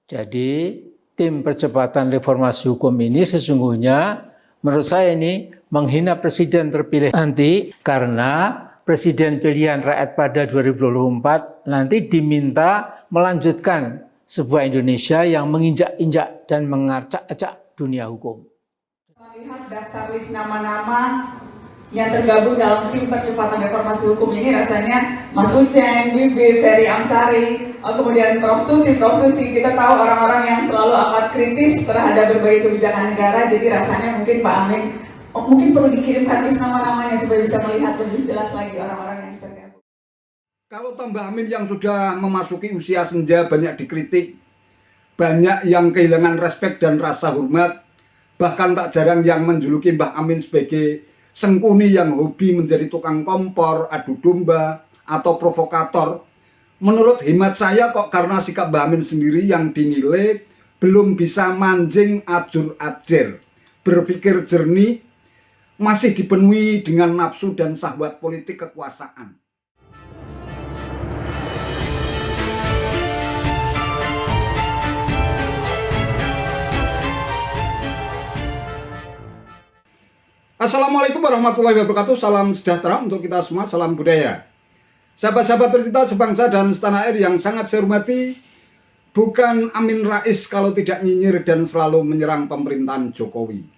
Jadi tim percepatan reformasi hukum ini sesungguhnya menurut saya ini menghina presiden terpilih nanti, karena presiden pilihan rakyat pada 2024 nanti diminta melanjutkan sebuah Indonesia yang menginjak-injak dan mengacak-acak dunia hukum. Melihat daftar list nama-nama yang tergabung dalam tim percepatan reformasi hukum ini, rasanya Mas Uceng, Bibi, Ferry Amsari, kemudian Prof. Tuti, Prof. Susi, kita tahu orang-orang yang selalu amat kritis terhadap berbagai kebijakan negara. Jadi rasanya mungkin Pak Amin mungkin perlu dikirimkan list nama-namanya supaya bisa melihat lebih jelas lagi orang-orang yang tergabung. Kalau Mbak Amin yang sudah memasuki usia senja banyak dikritik, banyak yang kehilangan respek dan rasa hormat, bahkan tak jarang yang menjuluki Mbak Amin sebagai sengkuni yang hobi menjadi tukang kompor, adu domba, atau provokator. Menurut hemat saya kok karena sikap Mbak Amin sendiri yang dinilai belum bisa manjing ajur-ajer, berpikir jernih, masih dipenuhi dengan nafsu dan syahwat politik kekuasaan. Assalamualaikum warahmatullahi wabarakatuh. Salam sejahtera untuk kita semua, salam budaya. Sahabat-sahabat tercinta sebangsa dan setanah air yang sangat saya hormati, bukan Amin Rais kalau tidak nyinyir dan selalu menyerang pemerintahan Jokowi.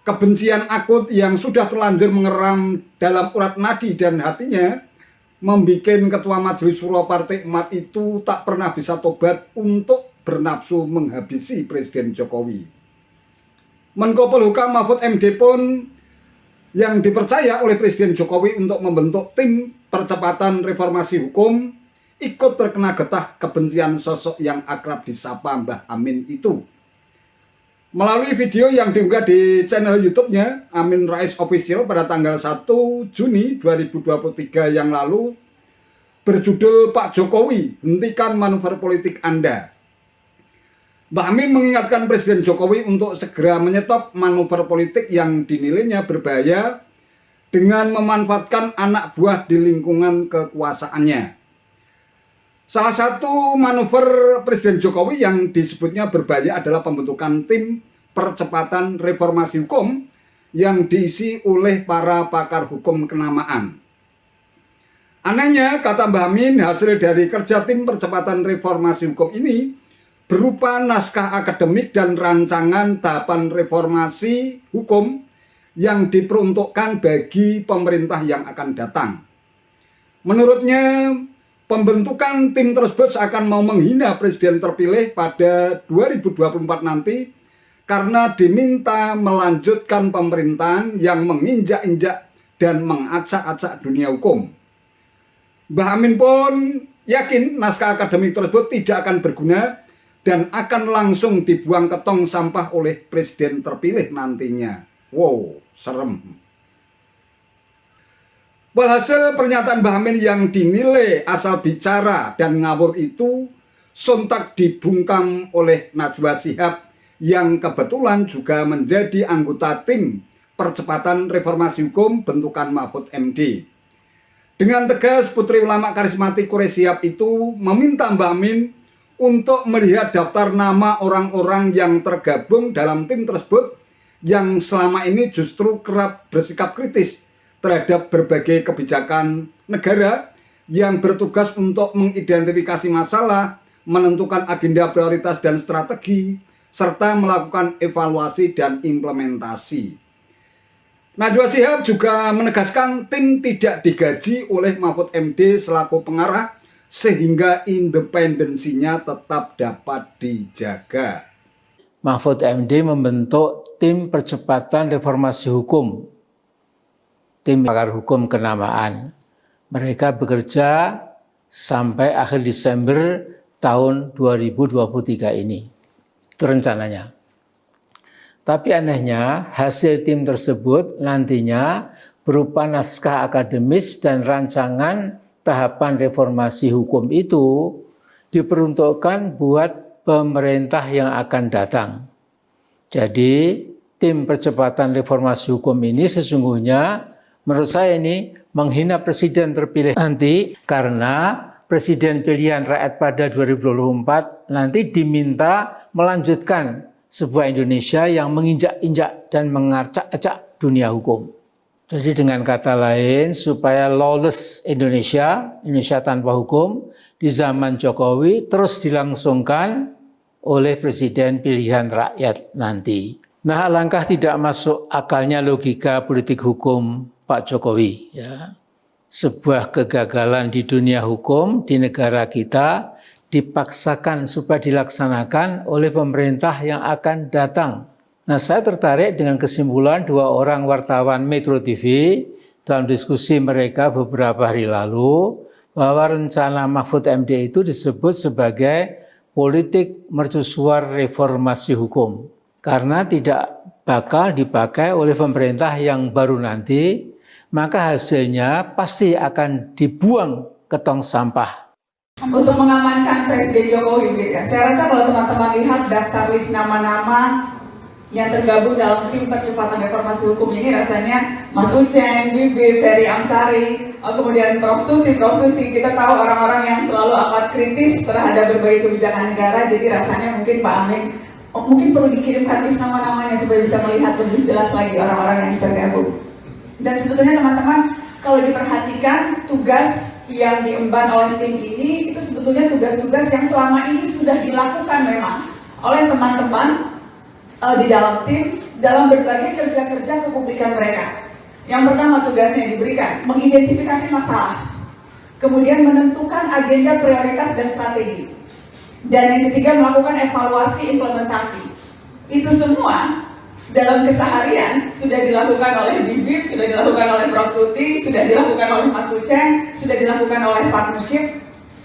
Kebencian akut yang sudah terlanjur mengeram dalam urat nadi dan hatinya membuat Ketua Majelis Syuro Partai Umat itu tak pernah bisa tobat untuk bernafsu menghabisi Presiden Jokowi. Menko Polhukam Mahfud MD pun yang dipercaya oleh Presiden Jokowi untuk membentuk tim percepatan reformasi hukum ikut terkena getah kebencian sosok yang akrab disapa Mbah Amin itu. Melalui video yang diunggah di channel YouTube-nya Amin Rais Official pada tanggal 1 Juni 2023 yang lalu berjudul Pak Jokowi, hentikan manuver politik Anda. Mbah Amin mengingatkan Presiden Jokowi untuk segera menyetop manuver politik yang dinilainya berbahaya dengan memanfaatkan anak buah di lingkungan kekuasaannya. Salah satu manuver Presiden Jokowi yang disebutnya berbahaya adalah pembentukan tim percepatan reformasi hukum yang diisi oleh para pakar hukum kenamaan. Anehnya, kata Mbah Amin, hasil dari kerja tim percepatan reformasi hukum ini berupa naskah akademik dan rancangan tahapan reformasi hukum yang diperuntukkan bagi pemerintah yang akan datang. Menurutnya, pembentukan tim tersebut seakan mau menghina Presiden terpilih pada 2024 nanti karena diminta melanjutkan pemerintahan yang menginjak-injak dan mengacak-acak dunia hukum. Mbah Amin pun yakin naskah akademik tersebut tidak akan berguna dan akan langsung dibuang ke tong sampah oleh Presiden terpilih nantinya. Wow, serem. Walhasil pernyataan Mbah Amin yang dinilai asal bicara dan ngawur itu sontak dibungkam oleh Najwa Shihab yang kebetulan juga menjadi anggota tim percepatan reformasi hukum bentukan Mahfud MD. Dengan tegas, Putri Ulama Karismatik Quraish Shihab itu meminta Mbah Amin untuk melihat daftar nama orang-orang yang tergabung dalam tim tersebut yang selama ini justru kerap bersikap kritis terhadap berbagai kebijakan negara yang bertugas untuk mengidentifikasi masalah, menentukan agenda prioritas dan strategi, serta melakukan evaluasi dan implementasi. Najwa Shihab juga menegaskan tim tidak digaji oleh Mahfud MD selaku pengarah sehingga independensinya tetap dapat dijaga. Mahfud MD membentuk tim percepatan reformasi hukum, tim pakar hukum kenamaan. Mereka bekerja sampai akhir Desember tahun 2023 ini. Itu rencananya. Tapi anehnya hasil tim tersebut nantinya berupa naskah akademis dan rancangan tahapan reformasi hukum itu diperuntukkan buat pemerintah yang akan datang. Jadi tim percepatan reformasi hukum ini sesungguhnya menurut saya ini menghina presiden terpilih nanti, karena Presiden pilihan rakyat pada 2024 nanti diminta melanjutkan sebuah Indonesia yang menginjak-injak dan mengacak-acak dunia hukum. Jadi dengan kata lain, supaya lawless Indonesia tanpa hukum di zaman Jokowi terus dilangsungkan oleh presiden pilihan rakyat nanti. Nah, alangkah tidak masuk akalnya logika politik hukum Pak Jokowi. Ya. Sebuah kegagalan di dunia hukum di negara kita dipaksakan supaya dilaksanakan oleh pemerintah yang akan datang. Nah, saya tertarik dengan kesimpulan dua orang wartawan Metro TV dalam diskusi mereka beberapa hari lalu bahwa rencana Mahfud MD itu disebut sebagai politik mercusuar reformasi hukum karena tidak bakal dipakai oleh pemerintah yang baru nanti, maka hasilnya pasti akan dibuang ke tong sampah. Untuk mengamankan Presiden Jokowi, saya rasa kalau teman-teman lihat daftar list nama-nama yang tergabung dalam tim percepatan reformasi hukum ini, rasanya Mas Uceng, Bibip, Ferry Amsari, kemudian Prof. Tuti, Prof. Susi, kita tahu orang-orang yang selalu amat kritis terhadap berbagai kebijakan negara, jadi rasanya mungkin Pak Amin mungkin perlu dikirimkan list nama-namanya supaya bisa melihat lebih jelas lagi orang-orang yang tergabung. Dan sebetulnya teman-teman, kalau diperhatikan tugas yang diemban oleh tim ini, itu sebetulnya tugas-tugas yang selama ini sudah dilakukan memang oleh teman-teman di dalam tim, dalam berbagai kerja-kerja kepublikan mereka. Yang pertama tugasnya diberikan, mengidentifikasi masalah, kemudian menentukan agenda prioritas dan strategi, dan yang ketiga melakukan evaluasi implementasi. Itu semua dalam keseharian sudah dilakukan oleh Bibip, sudah dilakukan oleh Prof. Tuti, sudah dilakukan oleh Mas Uceng, sudah dilakukan oleh partnership,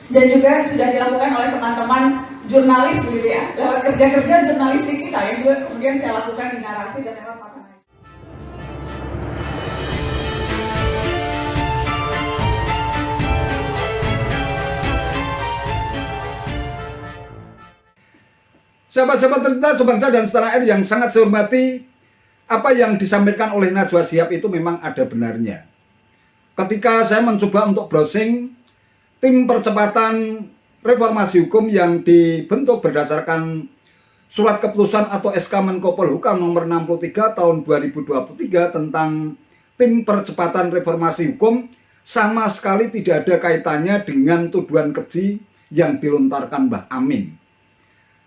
dan juga sudah dilakukan oleh teman-teman jurnalis gitu ya, lewat kerja-kerja jurnalistik kita yang juga kemudian saya lakukan di narasi dan lewat makanan. Sahabat-sahabat tercinta sebangsa dan setanah air yang sangat saya hormati, apa yang disampaikan oleh Najwa Shihab itu memang ada benarnya. Ketika saya mencoba untuk browsing tim percepatan reformasi hukum yang dibentuk berdasarkan surat keputusan atau SK Menko Polhukam nomor 63 tahun 2023 tentang tim percepatan reformasi hukum, sama sekali tidak ada kaitannya dengan tuduhan keji yang dilontarkan Mbah Amin.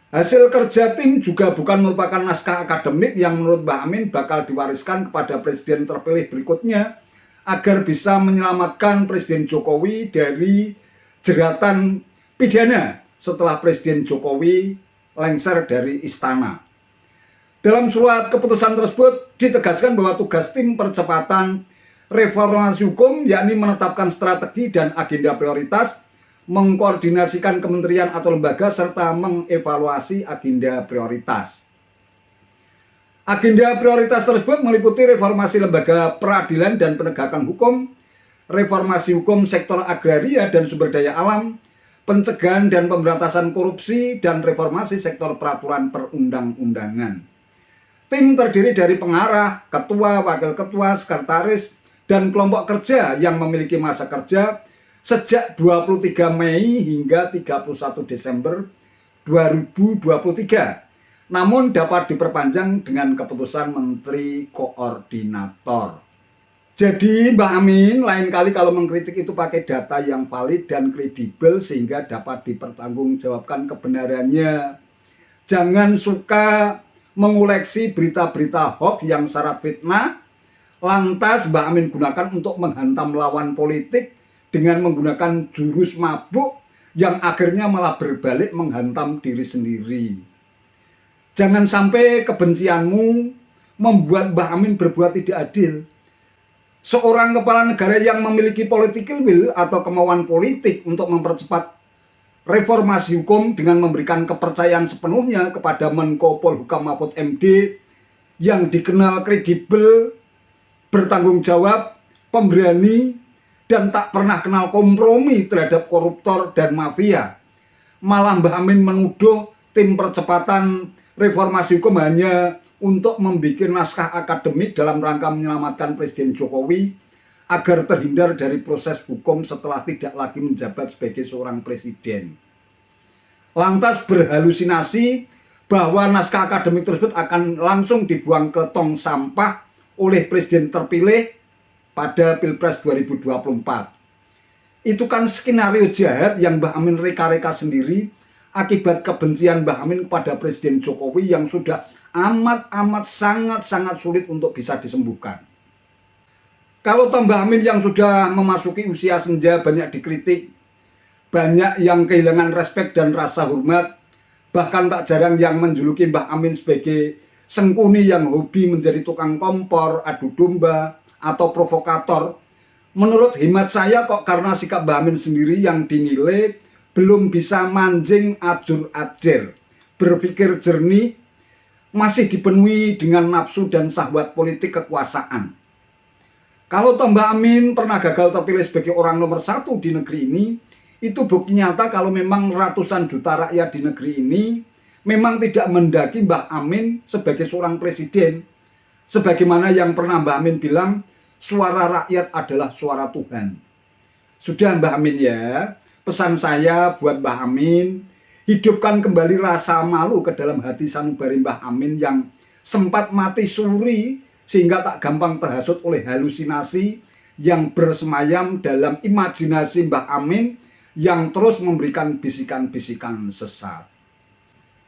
Hasil kerja tim juga bukan merupakan naskah akademik yang menurut Mbah Amin bakal diwariskan kepada presiden terpilih berikutnya agar bisa menyelamatkan Presiden Jokowi dari jeratan pidana setelah Presiden Jokowi lengser dari istana. Dalam surat keputusan tersebut ditegaskan bahwa tugas tim percepatan reformasi hukum yakni menetapkan strategi dan agenda prioritas, mengkoordinasikan kementerian atau lembaga, serta mengevaluasi agenda prioritas. Agenda prioritas tersebut meliputi reformasi lembaga peradilan dan penegakan hukum, reformasi hukum sektor agraria dan sumber daya alam, pencegahan dan pemberantasan korupsi, dan reformasi sektor peraturan perundang-undangan. Tim terdiri dari pengarah, ketua, wakil ketua, sekretaris, dan kelompok kerja yang memiliki masa kerja sejak 23 Mei hingga 31 Desember 2023. Namun dapat diperpanjang dengan keputusan Menteri Koordinator. Jadi Mbah Amin lain kali kalau mengkritik itu pakai data yang valid dan kredibel sehingga dapat dipertanggungjawabkan kebenarannya. Jangan suka mengoleksi berita-berita hoax yang syarat fitnah, lantas Mbah Amin gunakan untuk menghantam lawan politik dengan menggunakan jurus mabuk yang akhirnya malah berbalik menghantam diri sendiri. Jangan sampai kebencianmu membuat Mbah Amin berbuat tidak adil. Seorang kepala negara yang memiliki political will atau kemauan politik untuk mempercepat reformasi hukum dengan memberikan kepercayaan sepenuhnya kepada Menko Polhukam Mahfud MD yang dikenal kredibel, bertanggung jawab, pemberani, dan tak pernah kenal kompromi terhadap koruptor dan mafia. Malah Mbah Amin menuduh tim percepatan reformasi hukum hanya untuk membuat naskah akademik dalam rangka menyelamatkan Presiden Jokowi, agar terhindar dari proses hukum setelah tidak lagi menjabat sebagai seorang presiden. Lantas berhalusinasi bahwa naskah akademik tersebut akan langsung dibuang ke tong sampah oleh presiden terpilih pada Pilpres 2024. Itu kan skenario jahat yang Mbah Amin reka-reka sendiri akibat kebencian Mbah Amin kepada Presiden Jokowi yang sudah amat sangat sulit untuk bisa disembuhkan. Kalau Mbah Amin yang sudah memasuki usia senja banyak dikritik, banyak yang kehilangan respek dan rasa hormat, bahkan tak jarang yang menjuluki Mbah Amin sebagai sengkuni yang hobi menjadi tukang kompor, adu domba, atau provokator. Menurut hemat saya kok karena sikap Mbah Amin sendiri yang dinilai belum bisa manjing ajur-ajir, berpikir jernih, masih dipenuhi dengan nafsu dan syahwat politik kekuasaan. Kalau Mbah Amin pernah gagal terpilih sebagai orang nomor 1 di negeri ini, itu bukti nyata kalau memang ratusan juta rakyat di negeri ini memang tidak mendaki Mbah Amin sebagai seorang presiden. Sebagaimana yang pernah Mbah Amin bilang, suara rakyat adalah suara Tuhan. Sudah Mbah Amin ya, pesan saya buat Mbah Amin, hidupkan kembali rasa malu ke dalam hati sanubari Mbah Amin yang sempat mati suri sehingga tak gampang terhasut oleh halusinasi yang bersemayam dalam imajinasi Mbah Amin yang terus memberikan bisikan-bisikan sesat.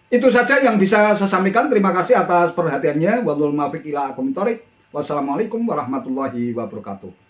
Itu saja yang bisa saya sampaikan. Terima kasih atas perhatiannya. Wassalamualaikum warahmatullahi wabarakatuh.